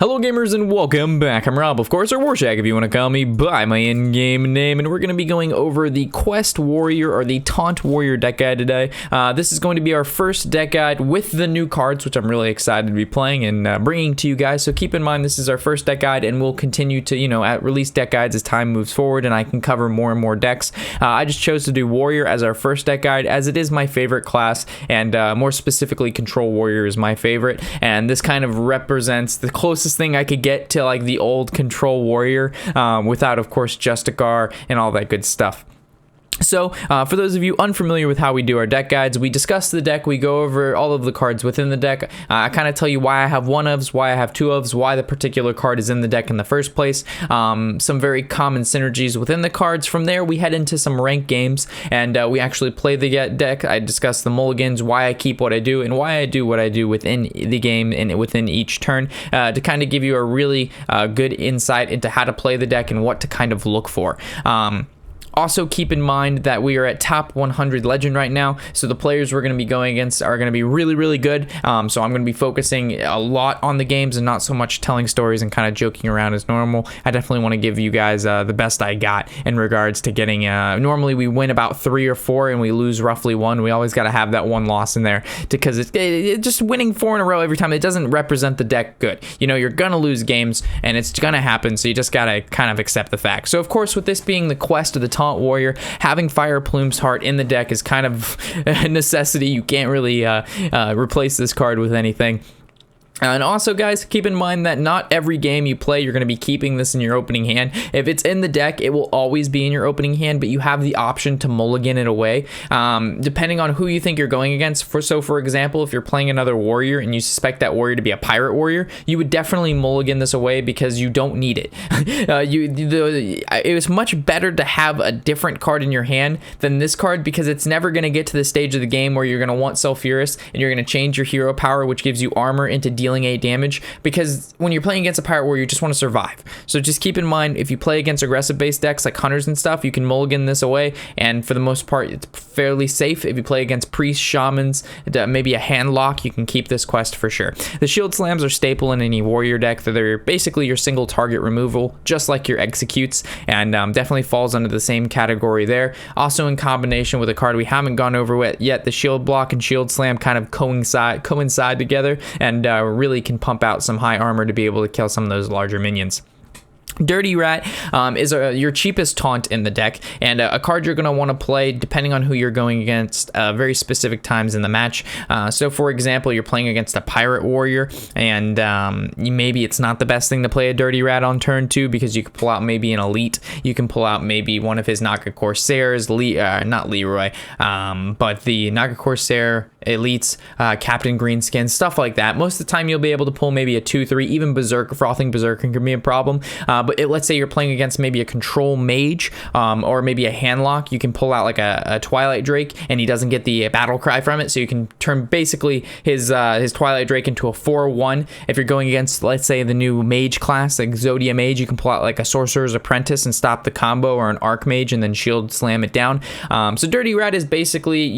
Hello gamers and welcome back. I'm Rob, of course, or Warshack if you want to call me by my in-game name, and we're going to be going over the Quest Warrior or the Taunt Warrior deck guide today. This is going to be our first deck guide with the new cards, which I'm really excited to be playing and bringing to you guys. So keep in mind this is our first deck guide, and we'll continue to, release deck guides as time moves forward, and I can cover more and more decks. I just chose to do Warrior as our first deck guide, as it is my favorite class, and more specifically, Control Warrior is my favorite, and this kind of represents the closest thing I could get to like the old Control Warrior without, of course, Justicar and all that good stuff. So, for those of you unfamiliar with how we do our deck guides, we discuss the deck, we go over all of the cards within the deck. I kind of tell you why I have one ofs, why I have two ofs, why the particular card is in the deck in the first place, some very common synergies within the cards. From there, we head into some ranked games, and we actually play the deck. I discuss the mulligans, why I keep what I do, and why I do what I do within the game and within each turn, to kind of give you a really good insight into how to play the deck and what to kind of look for. Also, keep in mind that we are at top 100 legend right now, so the players we're going to be going against are going to be really, really good. So I'm going to be focusing a lot on the games and not so much telling stories and kind of joking around as normal. I definitely want to give you guys the best I got in regards to getting. Normally we win about 3 or 4 and we lose roughly 1. We always got to have that one loss in there because it's just winning 4 in a row every time. It doesn't represent the deck good. You're going to lose games and it's going to happen, so you just got to kind of accept the fact. So of course, with this being the quest of the Taunt Warrior, having Fire Plume's Heart in the deck is kind of a necessity. You can't really replace this card with anything. And also, guys, keep in mind that not every game you play, you're going to be keeping this in your opening hand. If it's in the deck, it will always be in your opening hand, but you have the option to mulligan it away, depending on who you think you're going against. For example, if you're playing another warrior and you suspect that warrior to be a pirate warrior, you would definitely mulligan this away because you don't need it. It was much better to have a different card in your hand than this card, because it's never going to get to the stage of the game where you're going to want Sulfurous and you're going to change your hero power, which gives you armor, into dealing 8 damage, because when you're playing against a pirate warrior, you just want to survive. So just keep in mind, if you play against aggressive based decks like hunters and stuff, you can mulligan this away, and for the most part it's fairly safe. If you play against priests, shamans, maybe a hand lock, you can keep this quest for sure. The shield slams are staple in any warrior deck. They're basically your single target removal, just like your executes, and definitely falls under the same category there. Also, in combination with a card we haven't gone over yet, the shield block and shield slam kind of coincide together, and really can pump out some high armor to be able to kill some of those larger minions. Dirty Rat is your cheapest taunt in the deck, and a card you're going to want to play depending on who you're going against very specific times in the match. So for example, you're playing against a pirate warrior, and maybe it's not the best thing to play a Dirty Rat on turn 2, because you can pull out maybe an elite, you can pull out maybe one of his Naga Corsairs, not Leroy, but the Naga Corsair elites, Captain Greenskin, stuff like that. Most of the time you'll be able to pull maybe a 2-3, even Berserker. Frothing Berserker can be a problem, but let's say you're playing against maybe a Control Mage, or maybe a Handlock. You can pull out like a Twilight Drake, and he doesn't get the battle cry from it, so you can turn basically his Twilight Drake into a 4-1. If you're going against, let's say, the new Mage class, like Zodia Mage, you can pull out like a Sorcerer's Apprentice and stop the combo, or an Archmage and then shield slam it down. So Dirty Rat is basically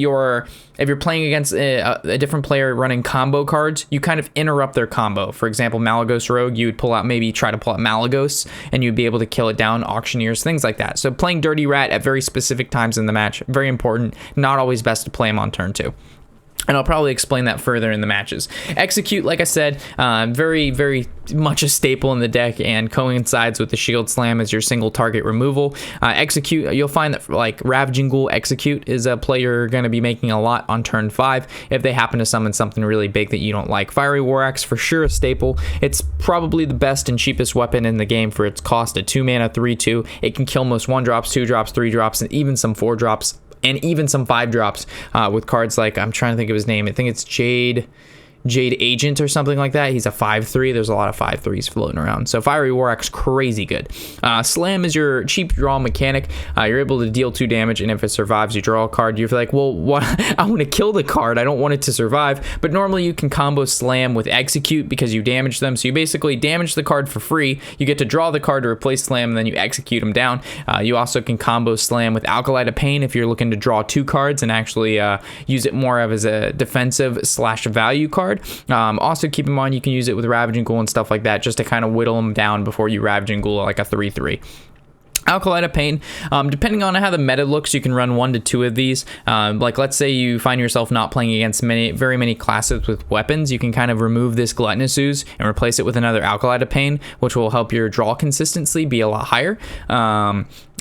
if you're playing against a different player running combo cards, you kind of interrupt their combo. For example, Malagos Rogue, you would try to pull out Malagos, and you'd be able to kill it down, Auctioneers, things like that. So playing Dirty Rat at very specific times in the match, very important. Not always best to play him on turn 2. And I'll probably explain that further in the matches. Execute, like I said, very, very much a staple in the deck, and coincides with the shield slam as your single target removal. Execute, you'll find that like Ravaging Ghoul Execute is a play you're going to be making a lot on turn 5 if they happen to summon something really big that you don't like. Fiery War Axe, for sure a staple. It's probably the best and cheapest weapon in the game for its cost, a 2 mana 3/2. It can kill most 1-drops, 2-drops, 3-drops, and even some 4-drops. And even some 5-drops with cards like, I'm trying to think of his name, I think it's Jade Agent or something like that. He's a 5/3. There's a lot of 5/3s floating around. So Fiery War Axe, crazy good. Slam is your cheap draw mechanic. You're able to deal 2 damage, and if it survives, you draw a card. You're like, well, what? I want to kill the card. I don't want it to survive. But normally you can combo Slam with Execute because you damage them. So you basically damage the card for free. You get to draw the card to replace Slam, and then you execute them down. You also can combo Slam with Alkali to Pain if you're looking to draw 2 cards and actually use it more of as a defensive / value card. card. Also keep in mind you can use it with Ravaging Ghoul and stuff like that, just to kind of whittle them down before you Ravaging Ghoul like a 3/3. Alkali Pain, depending on how the meta looks, you can run 1 to 2 of these. Like let's say you find yourself not playing against very many classes with weapons, you can kind of remove this Gluttonous Ooze and replace it with another Alkali Pain, which will help your draw consistency be a lot higher.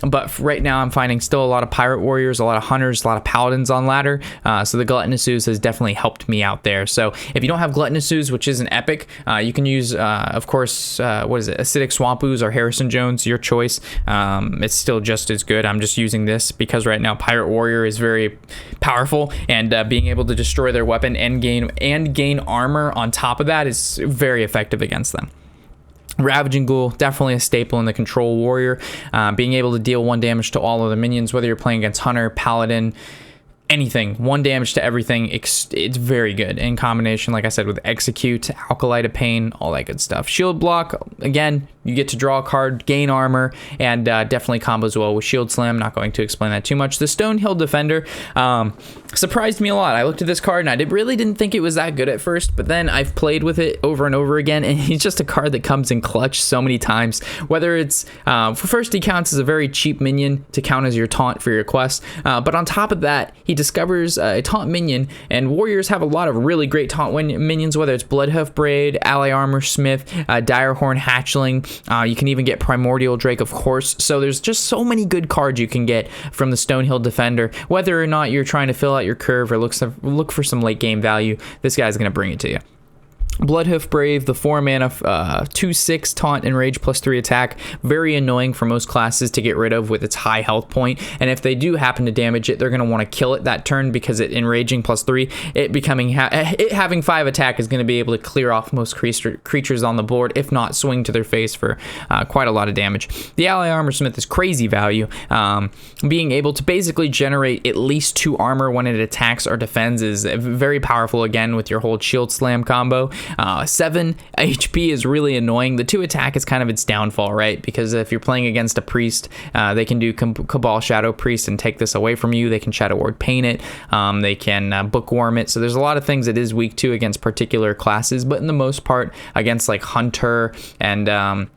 But right now I'm finding still a lot of Pirate Warriors, a lot of Hunters, a lot of Paladins on ladder. So the Gluttonous Ooze has definitely helped me out there. So if you don't have Gluttonous Ooze, which isn't epic, you can use, of course, what is it? Acidic Swamp Ooze or Harrison Jones, your choice. It's still just as good. I'm just using this because right now Pirate Warrior is very powerful, and being able to destroy their weapon and gain armor on top of that is very effective against them. Ravaging Ghoul, definitely a staple in the Control Warrior. Being able to deal 1 damage to all of the minions, whether you're playing against Hunter, Paladin, anything, 1 damage to everything, it's very good in combination, like I said, with Execute, Alkali Pain, all that good stuff. Shield Block, again, you get to draw a card, gain armor, and definitely combos well with Shield Slam. Not going to explain that too much. The Stonehill Defender surprised me a lot. I looked at this card and I really didn't think it was that good at first, but then I've played with it over and over again, and he's just a card that comes in clutch so many times. Whether it's, first he counts as a very cheap minion to count as your taunt for your quest, but on top of that, he discovers a taunt minion, and warriors have a lot of really great taunt minions, whether it's Bloodhoof Braid, Ally Armor Smith, Direhorn Hatchling. You can even get Primordial Drake, of course. So there's just so many good cards you can get from the Stonehill Defender. Whether or not you're trying to fill out your curve or look for some late game value, this guy's going to bring it to you. Bloodhoof Brave, the 4 mana 2/6 taunt and rage +3 attack, very annoying for most classes to get rid of with its high health point, and if they do happen to damage it, they're going to want to kill it that turn, because it enraging +3, it having 5 attack is going to be able to clear off most creatures on the board, if not swing to their face for quite a lot of damage. The Ally Armor Smith is crazy value. Being able to basically generate at least 2 armor when it attacks or defends is very powerful, again with your whole Shield Slam combo. 7 HP is really annoying. The 2 attack is kind of its downfall, right? Because if you're playing against a priest, they can do Cabal Shadow Priest and take this away from you. They can Shadow Ward Paint it. They can Bookworm it. So there's a lot of things it is weak to against particular classes, but in the most part, against like Hunter and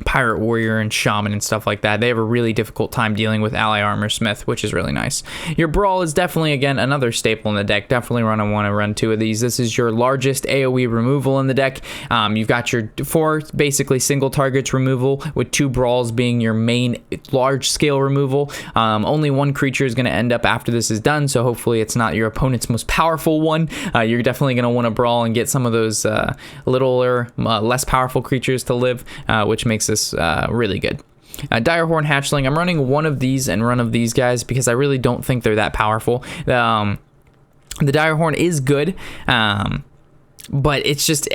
Pirate Warrior and Shaman and stuff like that, they have a really difficult time dealing with Ally Armor Smith, which is really nice. Your Brawl is definitely, again, another staple in the deck. Definitely want to run 2 of these. This is your largest AoE removal in the deck. You've got your 4 basically single targets removal, with 2 Brawls being your main large scale removal. Only 1 creature is going to end up after this is done, so hopefully it's not your opponent's most powerful one. You're definitely going to want to Brawl and get some of those littler, less powerful creatures to live, which makes this really good. Direhorn Hatchling, I'm running 1 of these and one of these guys because I really don't think they're that powerful. The Direhorn is good, but it's just,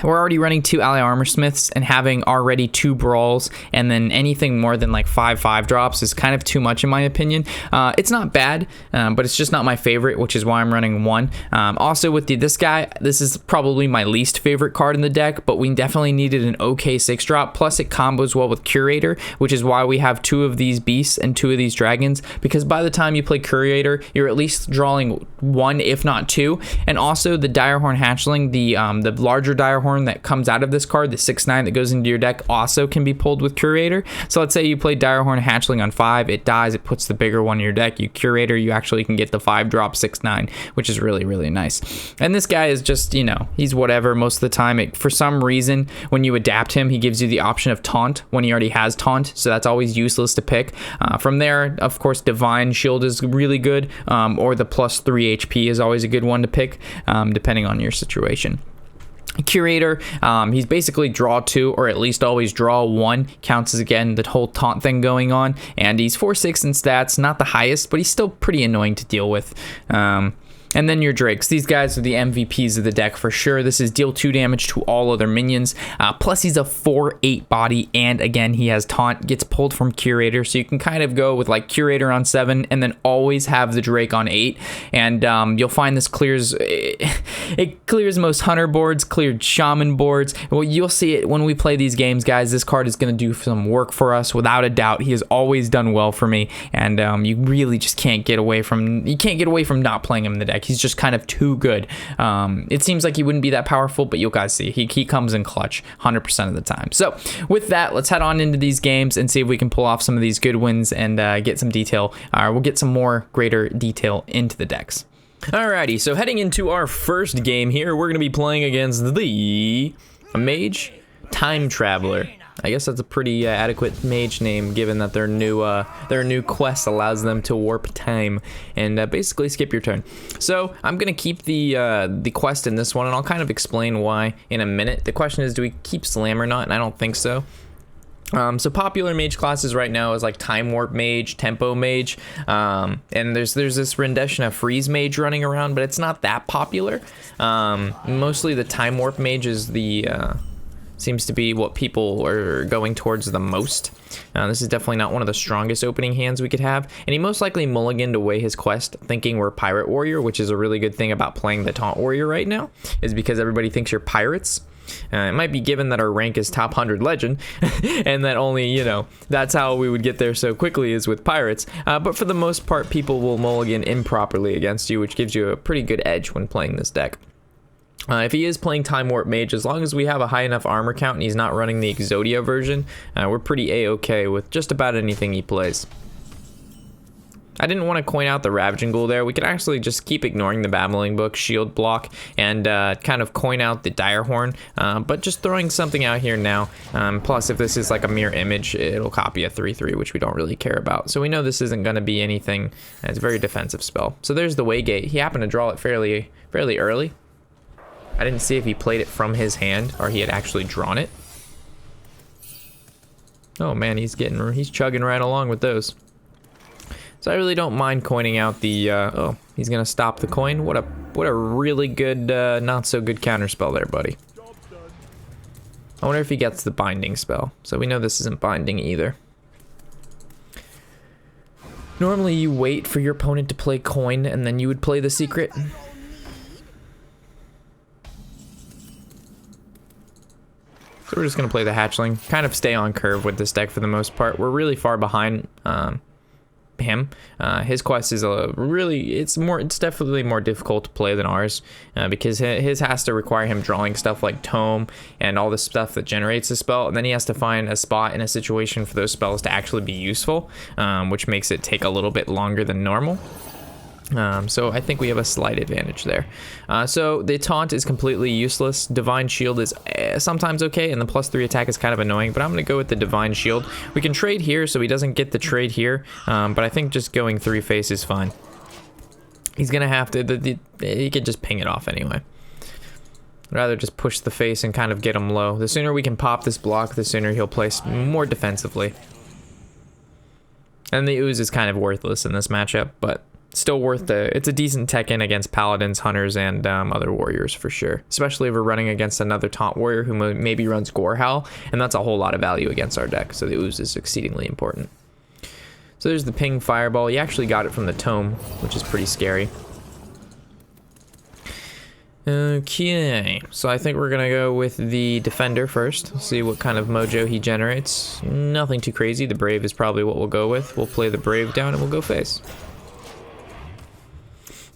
we're already running 2 Ally Armor Smiths, and having already 2 Brawls and then anything more than like 5/5 drops is kind of too much in my opinion. It's not bad, but it's just not my favorite, which is why I'm running 1. Also with this guy, this is probably my least favorite card in the deck, but we definitely needed an okay 6-drop, plus it combos well with Curator, which is why we have 2 of these beasts and 2 of these dragons, because by the time you play Curator, you're at least drawing 1 if not 2. And also the Direhorn Hatchling, the larger Direhorn that comes out of this card, the 6/9 that goes into your deck, also can be pulled with Curator. So let's say you play Direhorn Hatchling on 5, it dies, it puts the bigger one in your deck, you Curator, you actually can get the 5-drop 6/9, which is really, really nice. And this guy is just, you know, he's whatever most of the time. For some reason, when you adapt him, he gives you the option of Taunt when he already has Taunt, so that's always useless to pick. From there, of course, Divine Shield is really good, or the +3 HP is always a good one to pick, depending on your situation. Curator, he's basically draw 2, or at least always draw 1, counts as, again, the whole taunt thing going on, and he's 4/6 in stats, not the highest, but he's still pretty annoying to deal with. And then your Drakes. These guys are the MVPs of the deck for sure. This is deal 2 damage to all other minions. Plus he's a 4/8 body, and again, he has taunt, gets pulled from Curator, so you can kind of go with like Curator on 7 and then always have the Drake on 8. And you'll find this clears, it clears most Hunter boards, cleared Shaman boards. Well, you'll see it when we play these games, guys. This card is going to do some work for us without a doubt. He has always done well for me, and you really just can't get away from not playing him in the deck. deck. He's just kind of too good. It seems like he wouldn't be that powerful, but you guys see, he comes in clutch 100% of the time. So with that, let's head on into these games and see if we can pull off some of these good wins and get some detail. We'll get some more greater detail into the decks. Alrighty, so heading into our first game here, we're going to be playing against the Mage Time Traveler. I guess that's a pretty adequate mage name, given that their new quest allows them to warp time and basically skip your turn. So I'm gonna keep the quest in this one, and I'll kind of explain why in a minute. The question is, do we keep Slam or not? And I don't think so. So popular mage classes right now is like Time Warp Mage, Tempo Mage, and there's this rendition of Freeze Mage running around, but it's not that popular. Mostly the Time Warp Mage is seems to be what people are going towards the most. This is definitely not one of the strongest opening hands we could have, and he most likely mulliganed away his quest thinking we're Pirate Warrior, which is a really good thing about playing the Taunt Warrior right now, is because everybody thinks you're pirates. It might be given that our rank is top 100 legend, and that only, you know, that's how we would get there so quickly is with pirates, but for the most part, people will mulligan improperly against you, which gives you a pretty good edge when playing this deck. If he is playing Time Warp Mage, as long as we have a high enough armor count and he's not running the Exodia version, we're pretty a-okay with just about anything he plays. I didn't want to coin out the Ravaging Ghoul there. We could actually just keep ignoring the Babbling Book, Shield Block, and kind of coin out the Direhorn, but just throwing something out here now. Plus, if this is like a mirror image, it'll copy a 3/3, which we don't really care about. So we know this isn't going to be anything. It's a very defensive spell. So there's the Waygate. He happened to draw it fairly early. I didn't see if he played it from his hand or he had actually drawn it. Oh man, he's chugging right along with those. So I really don't mind coining out the, oh, he's gonna stop the coin. What a really good, not so good counter spell there, buddy. I wonder if he gets the binding spell. So we know this isn't binding either. Normally you wait for your opponent to play coin and then you would play the secret. So we're just going to play the Hatchling, kind of stay on curve with this deck for the most part. We're really far behind him. His quest is it's definitely more difficult to play than ours, because his has to require him drawing stuff like Tome and all the stuff that generates the spell, and then he has to find a spot in a situation for those spells to actually be useful, which makes it take a little bit longer than normal. So I think we have a slight advantage there. So the taunt is completely useless. Divine Shield is sometimes okay, and the +3 attack is kind of annoying, but I'm going to go with the Divine Shield. We can trade here, so he doesn't get the trade here, but I think just going 3-face is fine. He's going to have to, he could just ping it off anyway. I'd rather just push the face and kind of get him low. The sooner we can pop this block, the sooner he'll place more defensively. And the Ooze is kind of worthless in this matchup, but still worth it's a decent tech in against Paladins, Hunters, and other Warriors for sure. Especially if we're running against another Taunt Warrior who maybe runs Gorehowl, and that's a whole lot of value against our deck, so the Ooze is exceedingly important. So there's the Ping Fireball. He actually got it from the Tome, which is pretty scary. Okay, so I think we're gonna go with the Defender first, see what kind of mojo he generates. Nothing too crazy. The Brave is probably what we'll go with. We'll play the Brave down and we'll go face.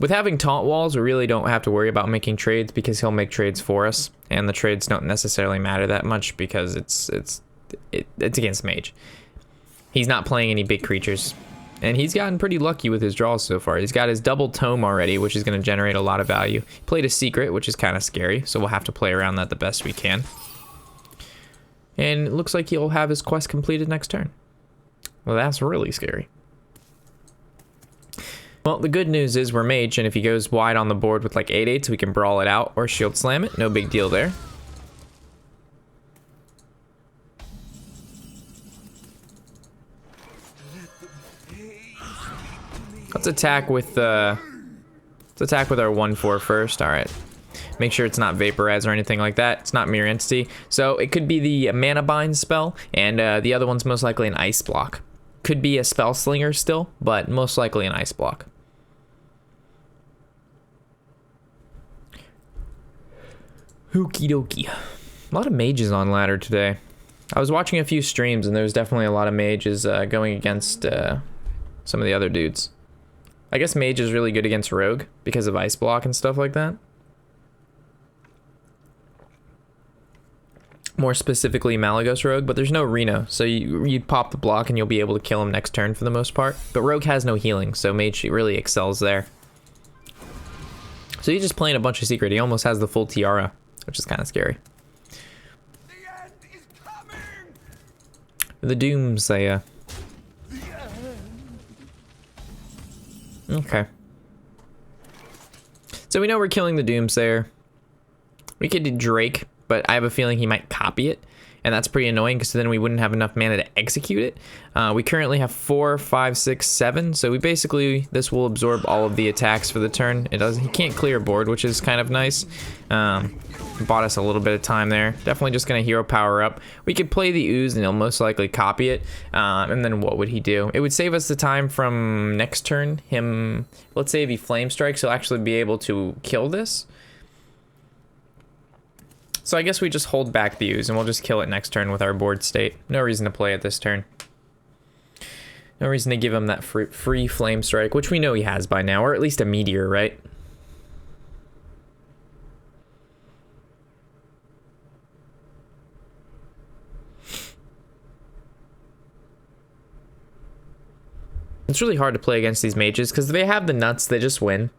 With having taunt walls, we really don't have to worry about making trades because he'll make trades for us, and the trades don't necessarily matter that much because it's against Mage. He's not playing any big creatures, and he's gotten pretty lucky with his draws so far. He's got his double Tome already, which is going to generate a lot of value. He played a Secret, which is kind of scary, so we'll have to play around that the best we can. And it looks like he'll have his quest completed next turn. Well, that's really scary. Well, the good news is we're Mage, and if he goes wide on the board with like 8/8s, we can brawl it out or shield slam it. No big deal there. Let's attack with our 1/4 first. All right. Make sure it's not Vaporize or anything like that. It's not Mirror Entity. So it could be the Mana Bind spell, and the other one's most likely an Ice Block. Could be a Spell Slinger still, but most likely an Ice Block. Okie dokie. A lot of mages on ladder today. I was watching a few streams and there was definitely a lot of mages going against some of the other dudes. I guess Mage is really good against Rogue because of Ice Block and stuff like that. More specifically Malagos Rogue, but there's no Reno, so you pop the block and you'll be able to kill him next turn for the most part. But Rogue has no healing, so Mage really excels there. So he's just playing a bunch of secret. He almost has the full tiara, which is kind of scary. The end is coming. The Doomsayer. Okay. So we know we're killing the Doomsayer. We could do Drake, but I have a feeling he might copy it, and that's pretty annoying because then we wouldn't have enough mana to execute it. We currently have 4, 5, 6, 7, so this will absorb all of the attacks for the turn. He can't clear a board, which is kind of nice. Bought us a little bit of time there. Definitely just gonna hero power up. We could play the Ooze and he'll most likely copy it. And then what would he do? It would save us the time from next turn. Let's say if he flame strikes, he'll actually be able to kill this. So I guess we just hold back the Ooze and we'll just kill it next turn with our board state. No reason to play it this turn. No reason to give him that free flame strike, which we know he has by now, or at least a meteor, right? It's really hard to play against these mages because they have the nuts, they just win.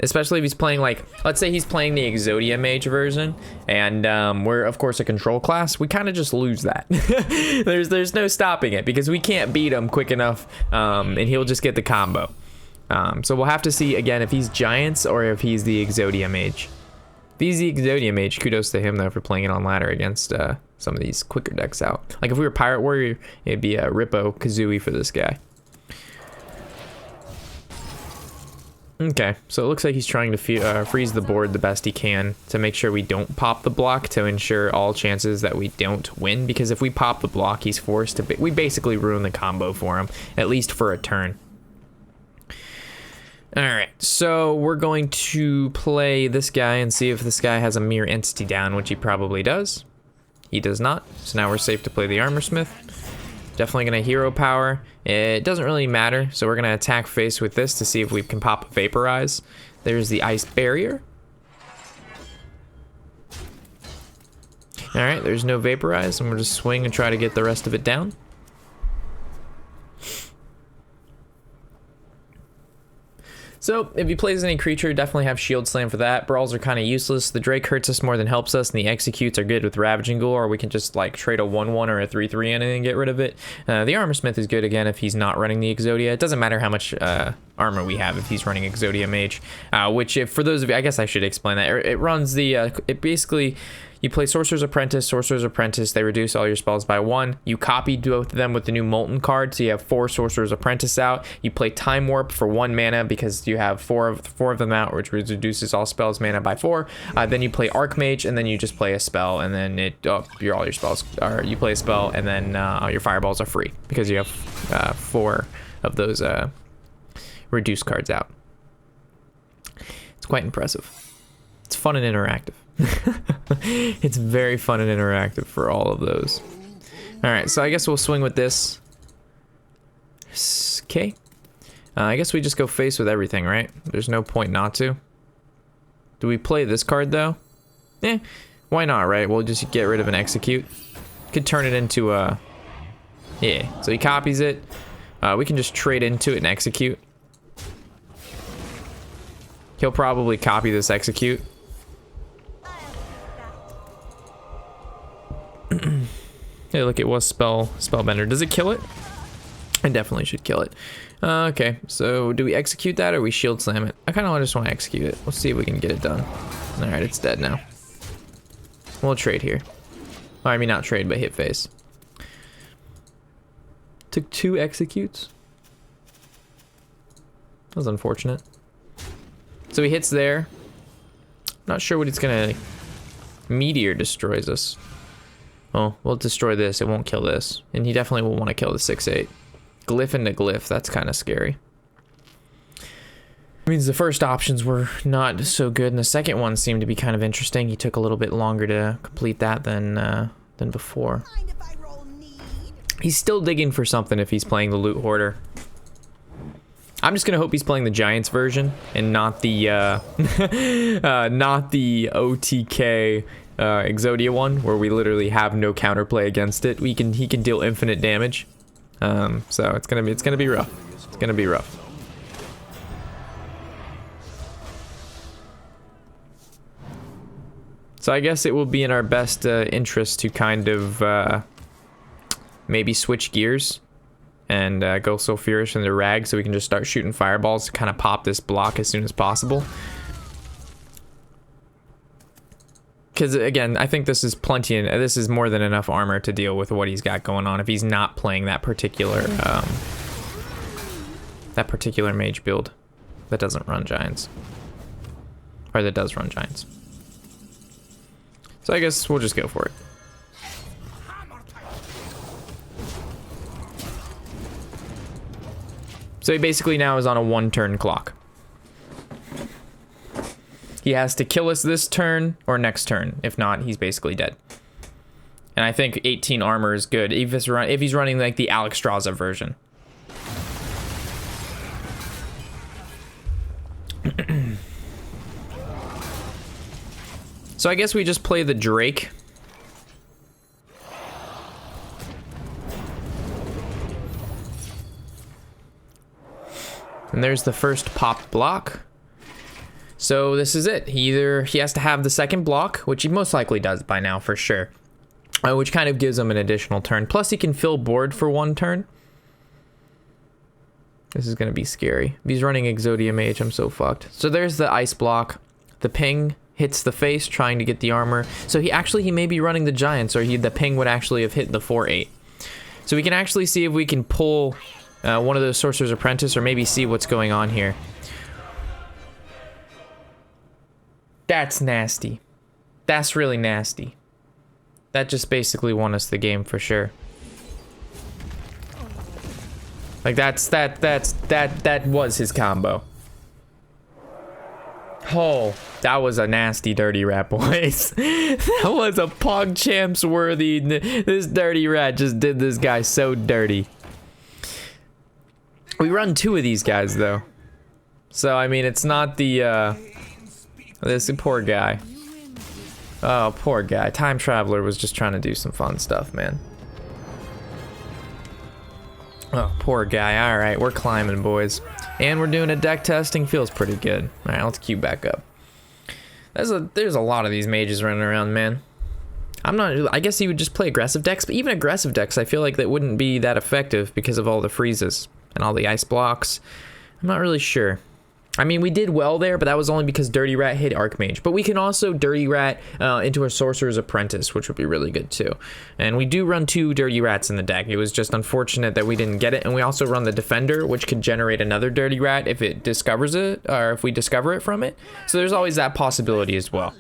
Especially if he's playing, like, let's say he's playing the Exodia Mage version, and we're, of course, a control class. We kind of just lose that. there's no stopping it because we can't beat him quick enough, and he'll just get the combo. So we'll have to see, again, if he's Giants or if he's the Exodia Mage. If he's the Exodia Mage, kudos to him, though, for playing it on ladder against some of these quicker decks out. Like, if we were Pirate Warrior, it'd be a Rippo Kazooie for this guy. Okay, so it looks like he's trying to freeze the board the best he can to make sure we don't pop the block, to ensure all chances that we don't win, because if we pop the block, he's forced to we basically ruin the combo for him, at least for a turn. Alright, so we're going to play this guy and see if this guy has a Mirror Entity down, which he probably does. He does not, so now we're safe to play the Armorsmith. Definitely gonna hero power. It doesn't really matter, so we're gonna attack face with this to see if we can pop a Vaporize. There's the Ice Barrier. Alright, there's no Vaporize, and we'll just swing and try to get the rest of it down. So, if he plays any creature, definitely have Shield Slam for that. Brawls are kind of useless. The Drake hurts us more than helps us, and the Executes are good with Ravaging Ghoul, or we can just like trade a 1/1 or a 3/3 in it and get rid of it. The Armorsmith is good again if he's not running the Exodia. It doesn't matter how much armor we have if he's running Exodia Mage. Which, if for those of you, I guess I should explain that. It runs the, it basically, you play Sorcerer's Apprentice, they reduce all your spells by 1. You copy both of them with the new Molten card, so you have 4 Sorcerer's Apprentice out. You play Time Warp for 1 mana because you have 4 of them out, which reduces all spells mana by 4. Then you play Archmage, and then you just play a spell, and then all your spells are, you play a spell, and then your fireballs are free because you have 4 of those reduced cards out. It's quite impressive. It's fun and interactive. It's very fun and interactive for all of those. Alright, so I guess we'll swing with this. Okay. I guess we just go face with everything, right? There's no point not to. Do we play this card, though? Why not, right? We'll just get rid of an Execute. Could turn it into a... Yeah, so he copies it. We can just trade into it and Execute. He'll probably copy this Execute. Hey, look, it was Spellbender. Does it kill it? I definitely should kill it. Okay, so do we execute that or we Shield Slam it? I kind of just want to execute it. Let's see if we can get it done. Alright, it's dead now. We'll trade here. Or, I mean, not trade, but hit face. Took 2 executes. That was unfortunate. So he hits there. Not sure what it's gonna... Meteor destroys us. Oh, we'll destroy this. It won't kill this. And he definitely will want to kill the 6/8. Glyph into Glyph. That's kind of scary. It means the first options were not so good, and the second one seemed to be kind of interesting. He took a little bit longer to complete that than before. He's still digging for something if he's playing the Loot Hoarder. I'm just gonna hope he's playing the Giants version and not the not the OTK Exodia one, where we literally have no counterplay against it. He can deal infinite damage. So it's gonna be rough. It's gonna be rough. So I guess it will be in our best interest to kind of maybe switch gears and go Sulfurious into Rag, so we can just start shooting fireballs to kind of pop this block as soon as possible. Because again, I think this is plenty, and this is more than enough armor to deal with what he's got going on if he's not playing that particular mage build that doesn't run giants, or that does run giants. So I guess we'll just go for it. So he basically now is on a 1-turn clock. He has to kill us this turn or next turn. If not, he's basically dead. And I think 18 armor is good if he's running like the Alexstrasza version. So I guess we just play the Drake. And there's the first pop block. So this is it. He has to have the second block, which he most likely does by now for sure. Which kind of gives him an additional turn. Plus he can fill board for 1 turn. This is going to be scary. If he's running Exodia Mage, I'm so fucked. So there's the ice block. The ping hits the face, trying to get the armor. So he may be running the Giants, or the ping would actually have hit the 4-8. So we can actually see if we can pull one of those Sorcerer's Apprentice, or maybe see what's going on here. That's nasty. That's really nasty. That just basically won us the game for sure. Like that was his combo. Oh, that was a nasty dirty rat, boys. That was a PogChamps worthy. This dirty rat just did this guy so dirty. We run 2 of these guys though. So I mean, it's not the this poor guy. Oh, poor guy. Time Traveler was just trying to do some fun stuff, man. Oh, poor guy. All right, we're climbing, boys. And we're doing a deck testing. Feels pretty good. All right, let's queue back up. There's a lot of these mages running around, man. I guess he would just play aggressive decks, but even aggressive decks, I feel like that wouldn't be that effective because of all the freezes and all the ice blocks. I'm not really sure. I mean, we did well there, but that was only because Dirty Rat hit Archmage. But we can also Dirty Rat into a Sorcerer's Apprentice, which would be really good too. And we do run 2 Dirty Rats in the deck. It was just unfortunate that we didn't get it. And we also run the Defender, which could generate another Dirty Rat if it discovers it, or if we discover it from it. So there's always that possibility as well.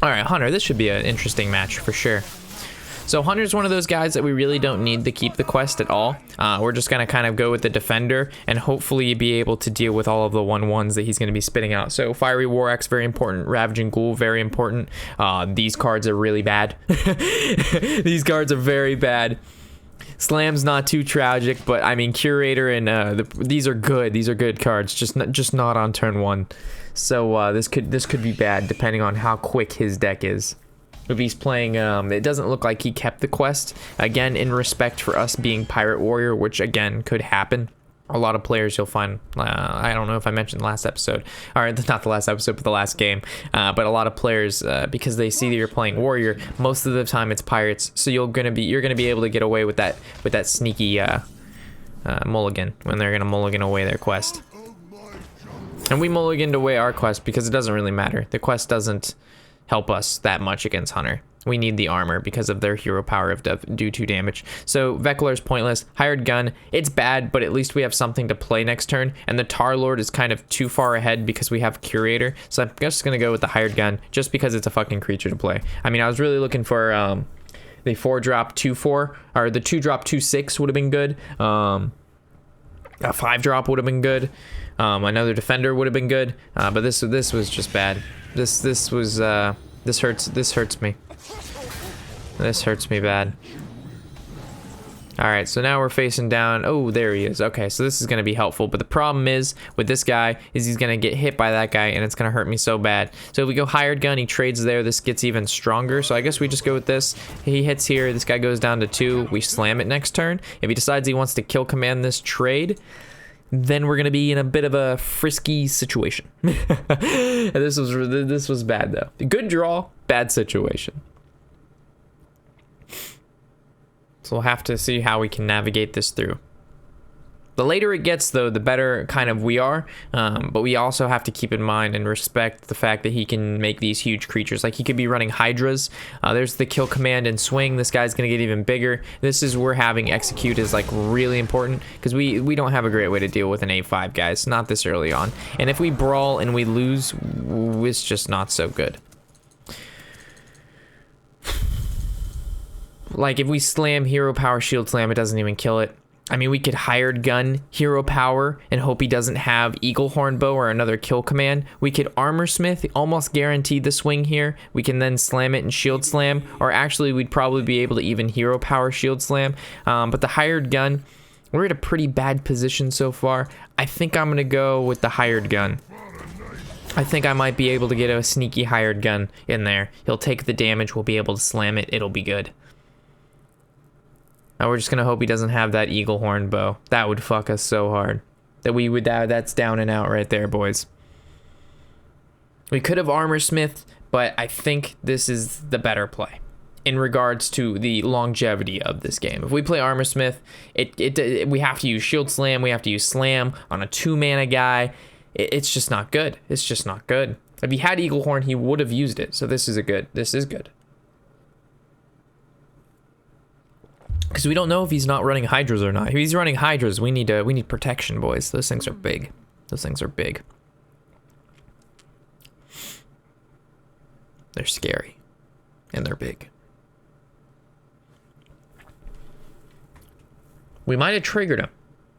All right, Hunter, this should be an interesting match for sure. So Hunter's one of those guys that we really don't need to keep the quest at all. We're just going to kind of go with the Defender and hopefully be able to deal with all of the 1/1s that he's going to be spitting out. So Fiery War Axe, very important. Ravaging Ghoul, very important. These cards are really bad. These cards are very bad. Slam's not too tragic, but I mean Curator and these are good. These are good cards, just not on turn 1. So this could be bad depending on how quick his deck is. If he's playing, it doesn't look like he kept the quest. Again, in respect for us being Pirate Warrior, which again could happen. A lot of players you'll find, I don't know if I mentioned the last episode, or not the last episode, but the last game. But a lot of players, because they see that you're playing Warrior, most of the time it's Pirates. So you're gonna be able to get away with that sneaky mulligan when they're gonna mulligan away their quest. And we mulliganed away our quest because it doesn't really matter. The quest doesn't help us that much against Hunter. We need the armor because of their hero power of do 2 damage. So Veklar's pointless. Hired Gun, it's bad, but at least we have something to play next turn. And the Tar Lord is kind of too far ahead because we have Curator. So I'm just gonna go with the Hired Gun just because it's a fucking creature to play. I mean, I was really looking for the 4-drop 2/4, or the 2-drop 2/6 would have been good. A 5-drop would have been good. Another Defender would have been good. But this was just bad. This hurts me. This hurts me bad. All right, so now we're facing down. Oh, there he is. Okay, so this is gonna be helpful, but the problem is with this guy is he's gonna get hit by that guy and it's gonna hurt me so bad. So if we go hired gun, he trades there, this gets even stronger. So I guess we just go with this. He hits here, this guy goes down to 2, we slam it next turn. If he decides he wants to kill command this trade, then we're gonna be in a bit of a frisky situation. This was bad though. Good draw, bad situation. So we'll have to see how we can navigate this through. The later it gets though, the better kind of we are, but we also have to keep in mind and respect the fact that he can make these huge creatures. Like he could be running hydras. There's the kill command and swing. This guy's gonna get even bigger. This is where having execute is like really important, because we don't have a great way to deal with an 8-5, guys, not this early on. And if we brawl and we lose, it's just not so good. Like if we slam hero power shield slam, it doesn't even kill it. I mean, we could hired gun hero power and hope he doesn't have eagle horn bow or another kill command. We could armor smith, almost guaranteed the swing here. We can then slam it and shield slam, or actually we'd probably be able to even hero power shield slam. But the hired gun, we're at a pretty bad position so far. I think I'm gonna go with the hired gun. I think I might be able to get a sneaky hired gun in there. He'll take the damage, we'll be able to slam it, it'll be good. Now we're just gonna hope he doesn't have that eagle horn bow. That would fuck us so hard. That's down and out right there, boys. We could have armor smith, but I think this is the better play in regards to the longevity of this game. If we play armor smith, we have to use shield slam, we have to use slam on a 2-mana guy. It's just not good. It's just not good. If he had eagle horn, he would have used it. So this is good. Because we don't know if he's not running hydras or not. If he's running hydras, we need protection, boys. Those things are big. Those things are big. They're scary. And they're big. We might have triggered him.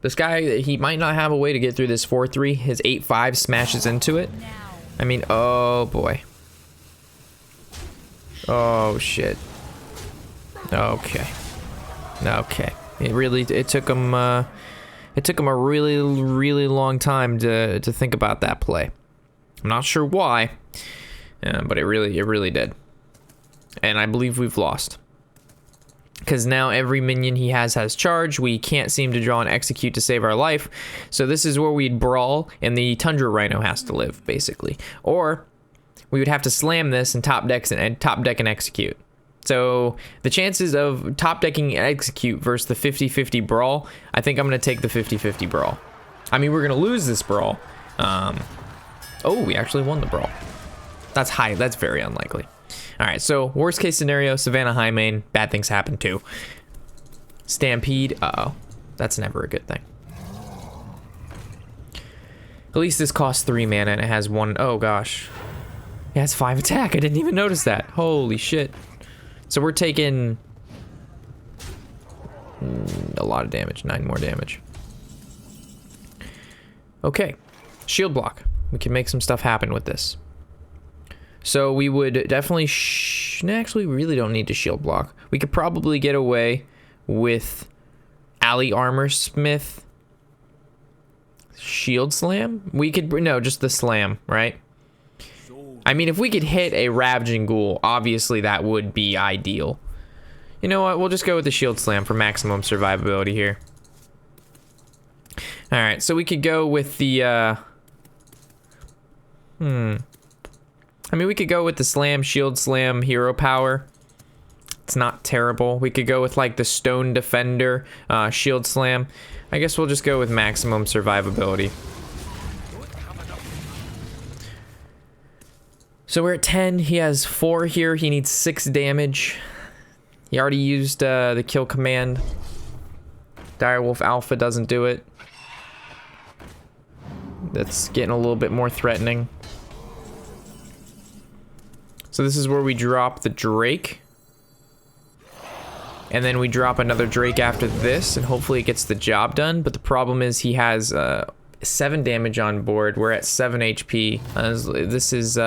This guy, he might not have a way to get through this 4-3. His 8-5 smashes into it. I mean, oh boy. Oh shit. Okay. Okay. It took him a really long time to think about that play. I'm not sure why, but it really did. And I believe we've lost. Because now every minion he has charge. We can't seem to draw and execute to save our life. So this is where we'd brawl and the Tundra Rhino has to live, basically. Or we would have to slam this and top deck and execute. So the chances of top decking and execute versus the 50-50 brawl, I think I'm going to take the 50-50 brawl. I mean, we're going to lose this brawl. Oh, we actually won the brawl. That's high. That's very unlikely. All right, so worst case scenario, Savannah High Main, bad things happen too. Stampede, uh-oh. That's never a good thing. At least this costs 3 mana and it has 1, oh gosh. It has 5 attack, I didn't even notice that. Holy shit. So we're taking a lot of damage, 9 more damage. Okay, shield block. We can make some stuff happen with this. So we would definitely, actually we really don't need to shield block. We could probably get away with Alley Armor Smith shield slam. We could, no, just the slam, right? I mean, if we could hit a Ravaging Ghoul, obviously that would be ideal. You know what? We'll just go with the shield slam for maximum survivability here. All right, so we could go with the, I mean, we could go with the slam, shield slam, hero power. It's not terrible. We could go with like the Stone Defender, shield slam. I guess we'll just go with maximum survivability. So we're at 10, he has 4 here, he needs 6 damage. He already used the kill command. Direwolf Alpha doesn't do it. That's getting a little bit more threatening. So this is where we drop the Drake. And then we drop another Drake after this, and hopefully it gets the job done. But the problem is he has 7 damage on board. We're at 7 HP. This is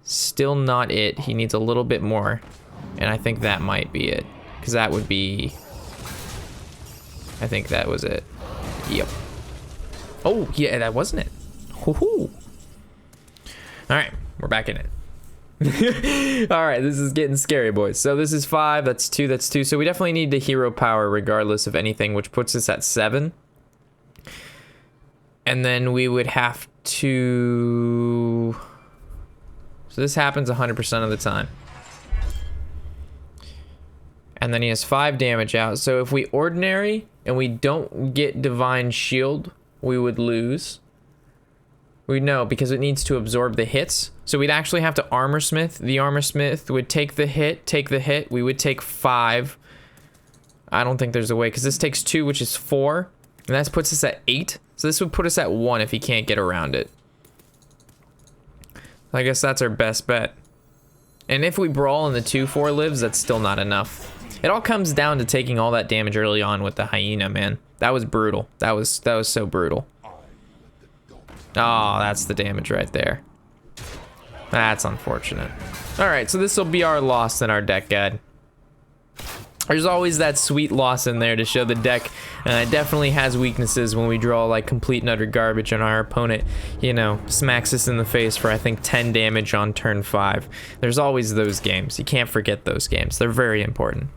still not it. He needs a little bit more. And I think that might be it. Because that would be I think that was it. Yep. Oh, yeah, that wasn't it. Woohoo. All right, we're back in it. All right, this is getting scary, boys. So this is 5, that's 2, that's 2. So we definitely need the hero power regardless of anything, which puts us at 7. And then we would have to... So this happens 100% of the time. And then he has 5 damage out. So if we ordinary and we don't get divine shield, we would lose. We know because it needs to absorb the hits. So we'd actually have to armor smith. The armor smith would take the hit. We would take 5. I don't think there's a way because this takes 2, which is 4. And that puts us at 8. So this would put us at 1 if he can't get around it. I guess that's our best bet. And if we brawl in the 2-4 lives, that's still not enough. It all comes down to taking all that damage early on with the hyena, man. That was brutal. That was so brutal. Oh, that's the damage right there. That's unfortunate. All right, so this will be our loss in our deck guide. There's always that sweet loss in there to show the deck definitely has weaknesses when we draw like complete and utter garbage and our opponent, you know, smacks us in the face for I think 10 damage on turn 5. There's always those games. You can't forget those games. They're very important.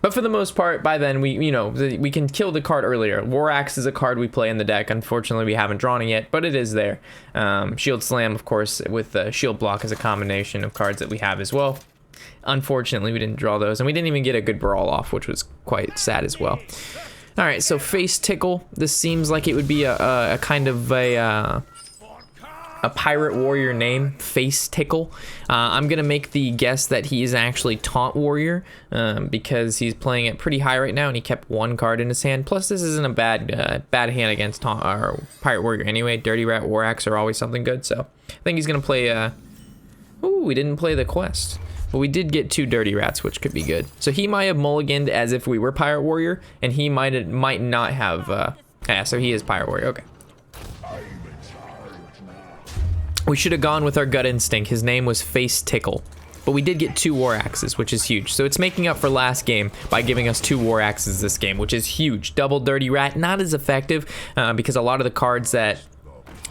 But for the most part, by then we can kill the card earlier. Warshack is a card we play in the deck. Unfortunately, we haven't drawn it yet, but it is there. Shield Slam, of course, with Shield Block is a combination of cards that we have as well. Unfortunately, we didn't draw those, and we didn't even get a good brawl off, which was quite sad as well. All right, so Face Tickle. This seems like it would be a kind of a pirate warrior name, Face Tickle. I'm gonna make the guess that he is actually Taunt Warrior because he's playing it pretty high right now, and he kept 1 card in his hand. Plus, this isn't a bad hand against Taunt or Pirate Warrior anyway. Dirty Rat Warshack are always something good, so I think he's gonna play. Ooh, we didn't play the quest. But we did get 2 Dirty Rats, which could be good. So he might have mulliganed as if we were Pirate Warrior, and he might not have. Yeah, so he is Pirate Warrior. Okay. We should have gone with our gut instinct. His name was Face Tickle. But we did get 2 War Axes, which is huge. So it's making up for last game by giving us 2 War Axes this game, which is huge. Double Dirty Rat, not as effective because a lot of the cards that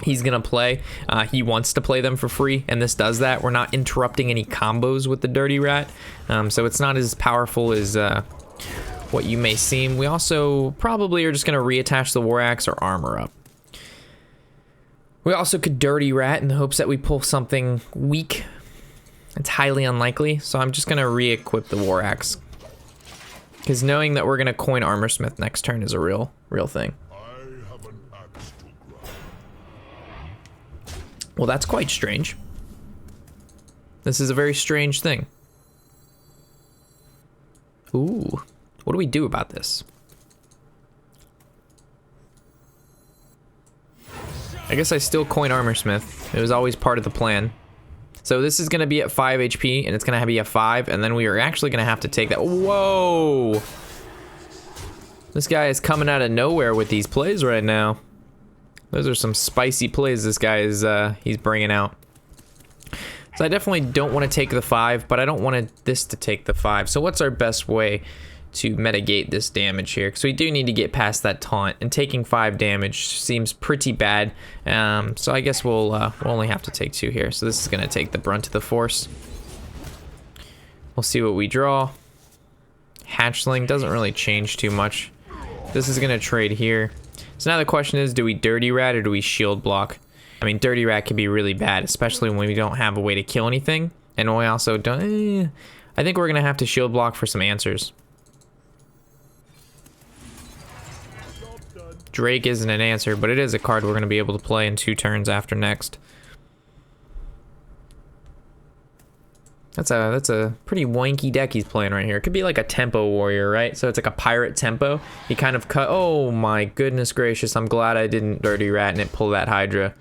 he's gonna play, he wants to play them for free, and this does that. We're not interrupting any combos with the Dirty Rat, so it's not as powerful as what you may seem. We also probably are just gonna reattach the War Axe or armor up. We also could Dirty Rat in the hopes that we pull something weak. It's highly unlikely, so I'm just gonna re-equip the War Axe, because knowing that we're gonna coin Armor Smith next turn is a real thing. Well, that's quite strange. This is a very strange thing. Ooh, what do we do about this? I guess I still coin Armor Smith. It was always part of the plan. So this is gonna be at 5 HP, and it's gonna be a 5, and then we are actually gonna have to take that. Whoa! This guy is coming out of nowhere with these plays right now. Those are some spicy plays this guy is he's bringing out. So I definitely don't want to take the 5, but I don't want this to take the 5. So what's our best way to mitigate this damage here? Because we do need to get past that taunt, and taking 5 damage seems pretty bad. So I guess we'll only have to take 2 here. So this is going to take the brunt of the force. We'll see what we draw. Hatchling doesn't really change too much. This is going to trade here. So now the question is, do we Dirty Rat or do we Shield Block? I mean, Dirty Rat can be really bad, especially when we don't have a way to kill anything. And we also don't... I think we're going to have to Shield Block for some answers. Drake isn't an answer, but it is a card we're going to be able to play in 2 turns after next. That's a pretty wanky deck he's playing right here. It could be like a tempo warrior, right? So it's like a pirate tempo. He kind of cut... Oh my goodness gracious. I'm glad I didn't Dirty Rat and it pull that Hydra.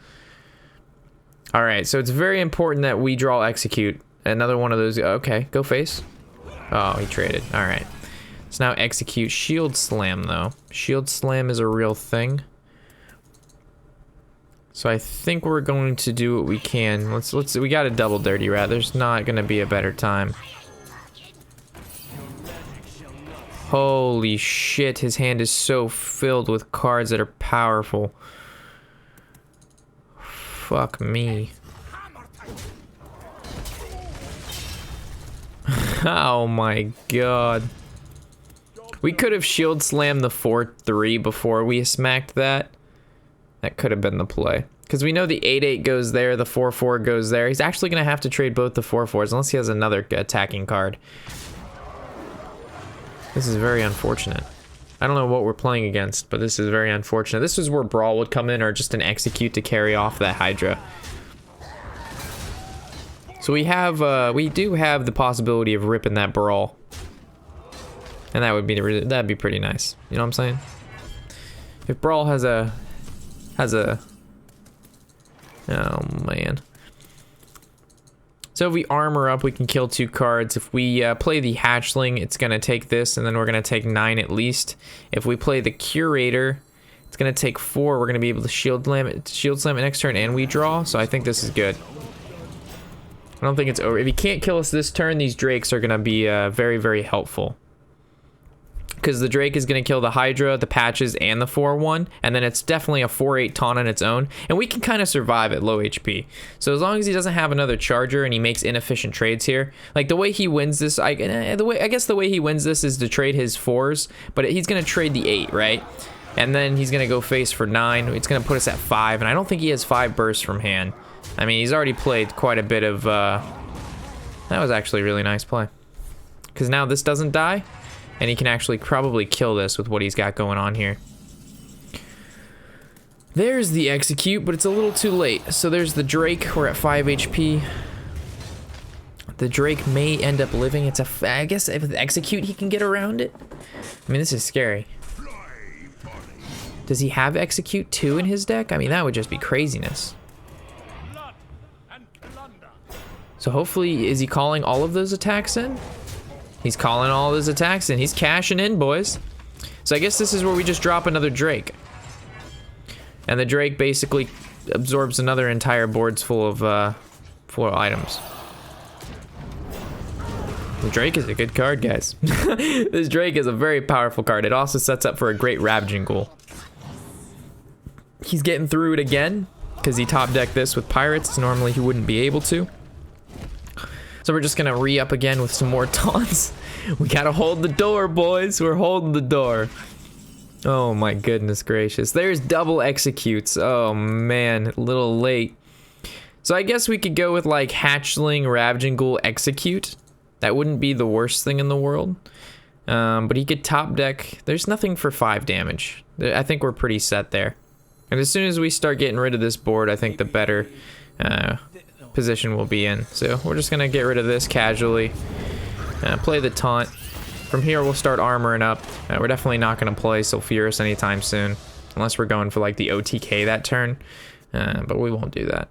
All right, so it's very important that we draw Execute. Another one of those... Okay, go face. Oh, he traded. All right. So now Execute. Shield Slam, though. Shield Slam is a real thing. So I think we're going to do what we can. We got a double Dirty Rat. There's not going to be a better time. Holy shit, his hand is so filled with cards that are powerful. Fuck me. Oh my god. We could have shield slammed the 4-3 before we smacked that. That could have been the play. Because we know the 8-8 goes there, the 4-4 goes there. He's actually going to have to trade both the 4-4s unless he has another attacking card. This is very unfortunate. I don't know what we're playing against, but this is very unfortunate. This is where Brawl would come in, or just an Execute to carry off that Hydra. So we do have the possibility of ripping that Brawl. And that would be that'd be pretty nice. You know what I'm saying? If Brawl has a oh man. So if we armor up, we can kill 2 cards. If we play the Hatchling, it's gonna take this, and then we're gonna take 9 at least. If we play the Curator, it's gonna take 4. We're gonna be able to shield slam it next turn, and we draw. So I think this is good. I don't think it's over. If he can't kill us this turn, these Drakes are gonna be very, very helpful. Because the Drake is going to kill the Hydra, the Patches, and the 4-1. And then it's definitely a 4-8 taunt on its own. And we can kind of survive at low HP. So as long as he doesn't have another Charger and he makes inefficient trades here. Like the way he wins this, I guess the way he wins this is to trade his 4s. But he's going to trade the 8, right? And then he's going to go face for 9. It's going to put us at 5. And I don't think he has 5 bursts from hand. I mean, he's already played quite a bit of... That was actually a really nice play. Because now this doesn't die. And he can actually probably kill this with what he's got going on here. There's the Execute, but it's a little too late. So there's the Drake. We're at 5 HP. The Drake may end up living. I guess if the Execute, he can get around it. I mean, this is scary. Does he have Execute 2 in his deck? I mean, that would just be craziness. So hopefully, is he calling all of those attacks in? He's calling all his attacks in. He's cashing in, boys. So I guess this is where we just drop another Drake. And the Drake basically absorbs another entire boards full of items. The Drake is a good card, guys. This Drake is a very powerful card. It also sets up for a great Ravaging Ghoul. He's getting through it again because he top decked this with Pirates. Normally he wouldn't be able to. So we're just gonna re-up again with some more taunts. We gotta hold the door, boys. We're holding the door. Oh my goodness gracious. There's double Executes. Oh man, a little late. So I guess we could go with like Hatchling, Ravaging Ghoul, Execute. That wouldn't be the worst thing in the world. But he could top deck. There's nothing for 5 damage. I think we're pretty set there. And as soon as we start getting rid of this board, I think the better position we'll be in. So we're just gonna get rid of this casually, play the taunt. From here we'll start armoring up. We're definitely not gonna play Sulfuras anytime soon, unless we're going for like the OTK that turn, but we won't do that.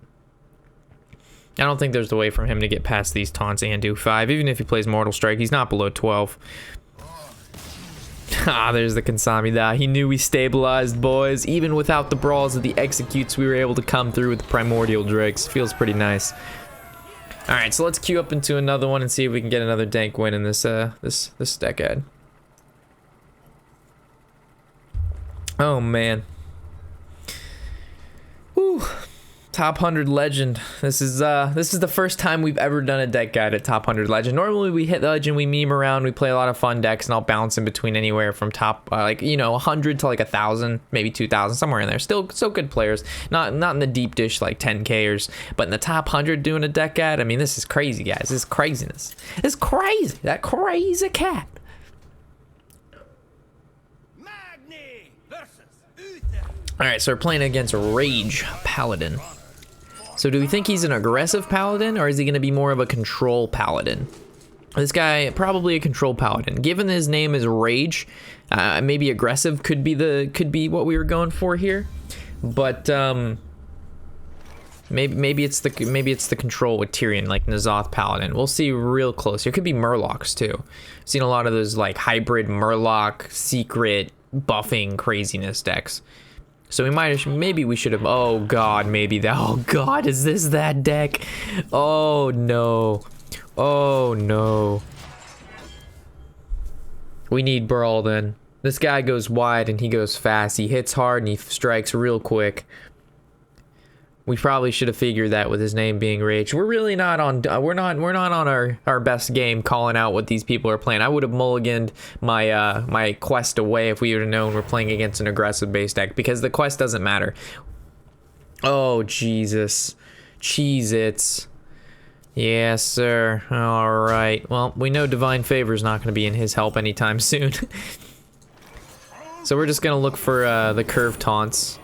I don't think there's a way for him to get past these taunts and do 5. Even if he plays Mortal Strike, he's not below 12. Ah, there's the Kansami Da. He knew we stabilized, boys. Even without the brawls of the Executes, we were able to come through with the Primordial Drakes. Feels pretty nice. Alright, so let's queue up into another one and see if we can get another dank win in this this decade. Oh man. Whew. Top 100 Legend. This is the first time we've ever done a deck guide at Top 100 Legend. Normally we hit the Legend, we meme around, we play a lot of fun decks, and I'll bounce in between anywhere from top, like, you know, 100 to like 1,000, maybe 2,000, somewhere in there. Still good players. Not in the deep dish like 10Kers, but in the top 100 doing a deck guide. I mean, this is crazy, guys. This is craziness. It's crazy. That crazy cat. Alright, so we're playing against Rage Paladin. So do we think he's an aggressive Paladin, or is he going to be more of a control Paladin? This guy, probably a control Paladin. Given his name is Rage, maybe aggressive could be what we were going for here. But maybe it's the control with Tyrion, like N'Zoth Paladin. We'll see real close. There could be Murlocs too. I've seen a lot of those like hybrid Murloc secret buffing craziness decks. So maybe we should have, oh god, oh god, is this that deck? Oh no. Oh no. We need Brawl then. This guy goes wide and he goes fast. He hits hard and he strikes real quick. We probably should have figured that with his name being Rage. We're really not on. We're not on our best game calling out what these people are playing. I would have mulliganed my my quest away if we would have known we're playing against an aggressive base deck, because the quest doesn't matter. Oh Jesus, Cheez-Its. Yes, sir. All right. Well, we know Divine Favor is not going to be in his help anytime soon. So we're just going to look for the curve taunts.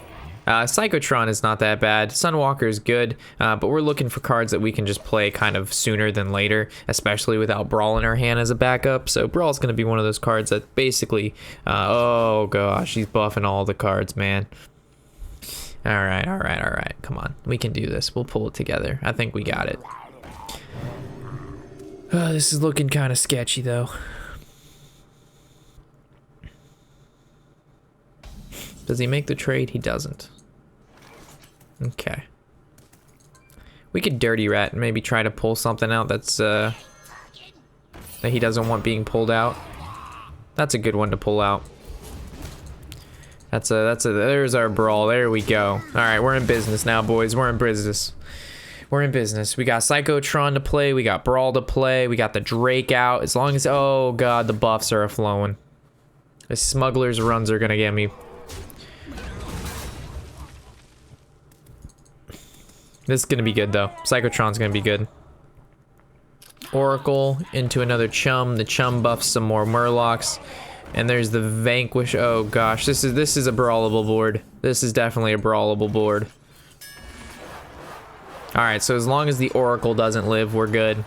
Psychotron is not that bad. Sunwalker is good, but we're looking for cards that we can just play kind of sooner than later, especially without Brawl in our hand as a backup. So Brawl's going to be one of those cards that basically... oh gosh, he's buffing all the cards, man. Alright, alright, alright. Come on. We can do this. We'll pull it together. I think we got it. This is looking kind of sketchy, though. Does he make the trade? He doesn't. Okay. We could Dirty Rat and maybe try to pull something out that's, that he doesn't want being pulled out. That's a good one to pull out. There's our Brawl. There we go. Alright, we're in business now, boys. We're in business. We're in business. We got Psychotron to play. We got Brawl to play. We got the Drake out. As long as... oh, God, the buffs are flowing. The Smuggler's runs are going to get me. This is going to be good, though. Psychotron's going to be good. Oracle into another Chum. The Chum buffs some more Murlocs. And there's the Vanquish. Oh, gosh. This is a brawlable board. This is definitely a brawlable board. Alright, so as long as the Oracle doesn't live, we're good.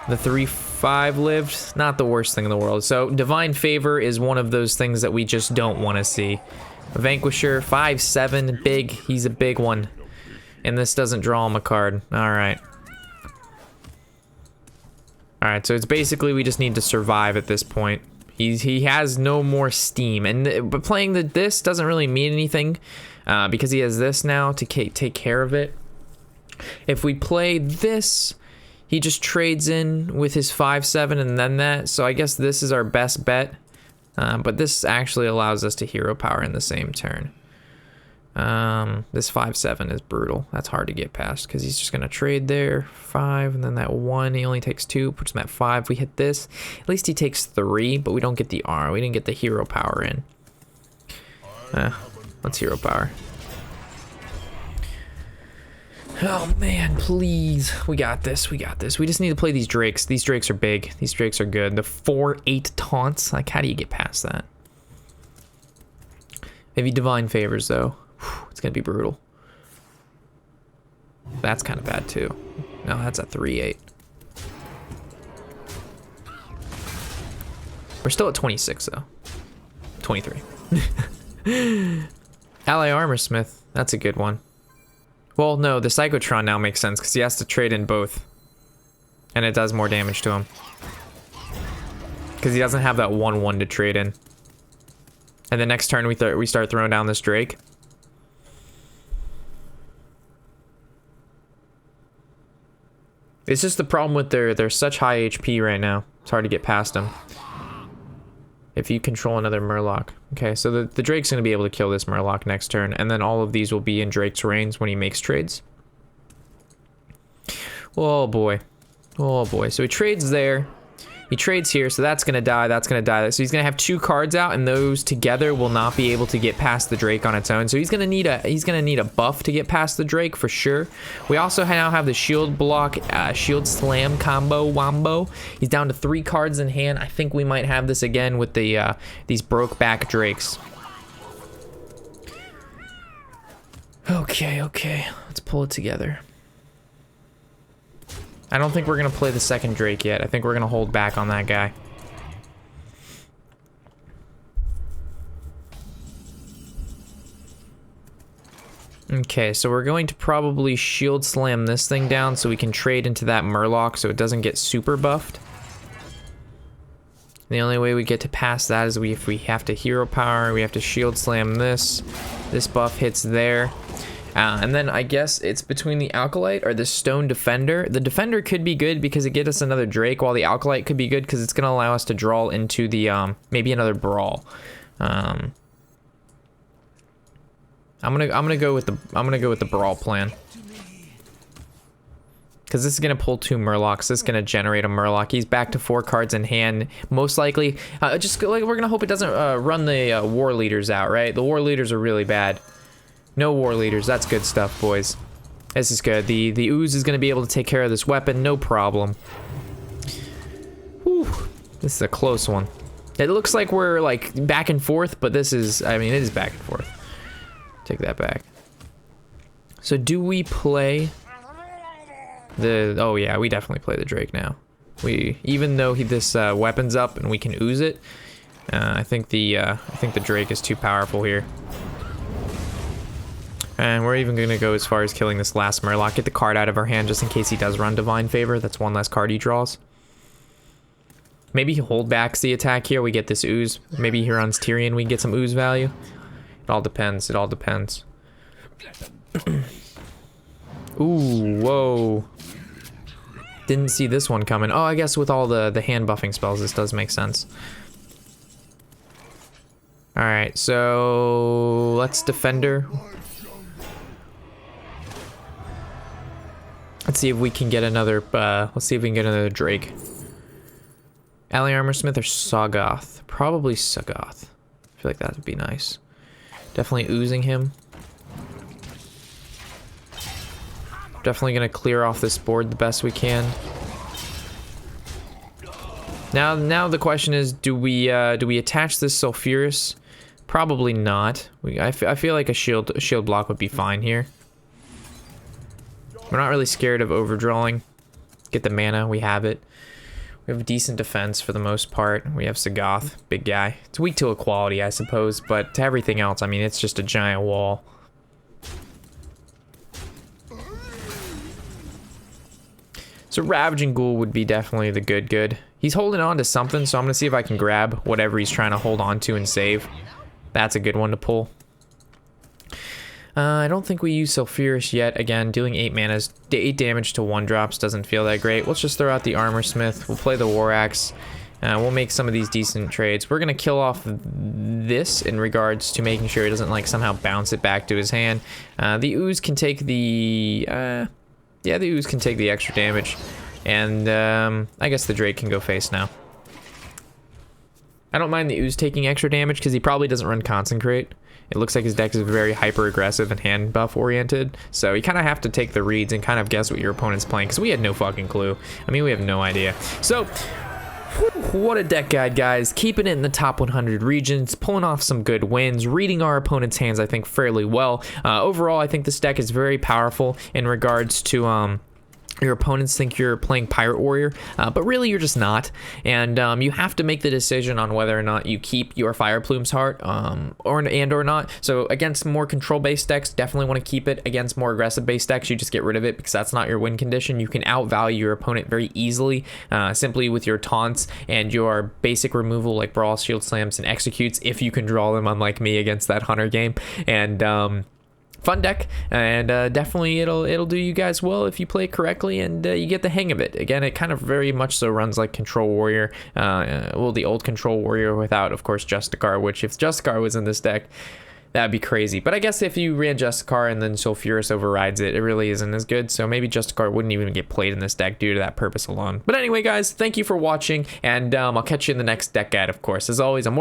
The 3/5 lived, not the worst thing in the world. So Divine Favor is one of those things that we just don't want to see. Vanquisher, 5/7, big, he's a big one. And this doesn't draw him a card. Alright. Alright, so it's basically we just need to survive at this point. He has no more steam, but playing this doesn't really mean anything because he has this now to take care of it. If we play this, he just trades in with his 5/7 and then that. So I guess this is our best bet, but this actually allows us to hero power in the same turn. This 5/7 is brutal. That's hard to get past because he's just gonna trade there 5 and then that 1. He only takes 2, puts him at 5. We hit this. At least he takes 3, but we don't get the R. We didn't get the hero power in. Let's hero power. Oh man, please. We got this. We got this. We just need to play these Drakes. These Drakes are big. These Drakes are good. The 4/8 taunts. Like, how do you get past that? Maybe Divine Favors though. It's gonna be brutal. That's kind of bad too. No, that's a 3/8. We're still at 26 though. 23. Ally Armorsmith. That's a good one. Well, no, the Psychotron now makes sense because he has to trade in both. And it does more damage to him. Because he doesn't have that 1/1 to trade in. And the next turn we start throwing down this Drake. It's just the problem with they're such high HP right now. It's hard to get past them. If you control another Murloc. Okay, so the Drake's going to be able to kill this Murloc next turn. And then all of these will be in Drake's range when he makes trades. Oh boy. Oh boy. So he trades there. He trades here, so that's gonna die, that's gonna die. So he's gonna have 2 cards out, and those together will not be able to get past the Drake on its own. So he's gonna need a buff to get past the Drake for sure. We also now have the shield block, shield slam combo wombo. He's down to 3 cards in hand. I think we might have this again with the these broke back Drakes. Okay, let's pull it together. I don't think we're gonna play the second Drake yet. I think we're gonna hold back on that guy. Okay, so we're going to probably shield slam this thing down so we can trade into that Murloc so it doesn't get super buffed. The only way we get to pass that is if we have to hero power, we have to shield slam this. This buff hits there. And then I guess it's between the Alkalite or the Stone Defender. The Defender could be good because it gets us another Drake, while the Alkalite could be good because it's going to allow us to draw into the, maybe another Brawl. I'm gonna go with the Brawl plan. Because this is going to pull 2 Murlocs. This is going to generate a Murloc. He's back to 4 cards in hand. Most likely, just like we're going to hope it doesn't run the War Leaders out, right? The War Leaders are really bad. No War Leaders. That's good stuff, boys. This is good. The Ooze is going to be able to take care of this weapon. No problem. Whew. This is a close one. It looks like we're like back and forth, but this is, I mean, it is back and forth. Take that back. So do we play... oh yeah, we definitely play the Drake now. Even though this weapon's up and we can ooze it, I think the Drake is too powerful here. And we're even gonna go as far as killing this last Murloc. Get the card out of our hand just in case he does run Divine Favor. That's one less card he draws. Maybe he hold backs the attack here. We get this ooze. Maybe he runs Tyrion. We get some ooze value. It all depends. It all depends. Ooh, whoa. Didn't see this one coming. Oh, I guess with all the hand buffing spells, this does make sense. Alright, so let's Defender. Let's see if we can get another, let's see if we can get another Drake. Ally Armorsmith or Sagoth? Probably Sagoth. I feel like that would be nice. Definitely oozing him. Definitely gonna clear off this board the best we can. Now the question is, do we attach this Sulfurous? Probably not. I feel like a shield block would be fine here. We're not really scared of overdrawing. Get the mana, we have it. We have decent defense for the most part. We have Sagoth, big guy. It's weak to equality, I suppose, but to everything else, I mean, it's just a giant wall. So Ravaging Ghoul would be definitely the good. He's holding on to something, so I'm gonna see if I can grab whatever he's trying to hold on to and save. That's a good one to pull. I don't think we use Sulfurous yet. Again, dealing 8 mana, 8 damage to 1-drops doesn't feel that great. Let's just throw out the Armorsmith. We'll play the War Axe. We'll make some of these decent trades. We're gonna kill off this in regards to making sure he doesn't like somehow bounce it back to his hand. The Ooze can take the yeah, the Ooze can take the extra damage, and I guess the Drake can go face now. I don't mind the Ooze taking extra damage because he probably doesn't run Consecrate. It looks like his deck is very hyper-aggressive and hand buff oriented, so you kind of have to take the reads and kind of guess what your opponent's playing, because we had no fucking clue. I mean, we have no idea. So, whew, what a deck guide, guys. Keeping it in the top 100 regions, pulling off some good wins, reading our opponent's hands, I think, fairly well. Overall, I think this deck is very powerful in regards to... your opponents think you're playing Pirate Warrior, but really you're just not. And you have to make the decision on whether or not you keep your Fire Plume's Heart or not. So against more control-based decks, definitely want to keep it. Against more aggressive-based decks, you just get rid of it because that's not your win condition. You can outvalue your opponent very easily simply with your taunts and your basic removal like Brawl, Shield Slams, and Executes if you can draw them, unlike me against that Hunter game. And fun deck, and definitely it'll do you guys well if you play it correctly and you get the hang of it. Again, it kind of very much so runs like Control Warrior, well, the old Control Warrior without, of course, Justicar, which if Justicar was in this deck, that'd be crazy. But I guess if you ran Justicar and then Sulfurous overrides it, it really isn't as good. So maybe Justicar wouldn't even get played in this deck due to that purpose alone. But anyway, guys, thank you for watching, and I'll catch you in the next deck guide, of course. As always, I'm more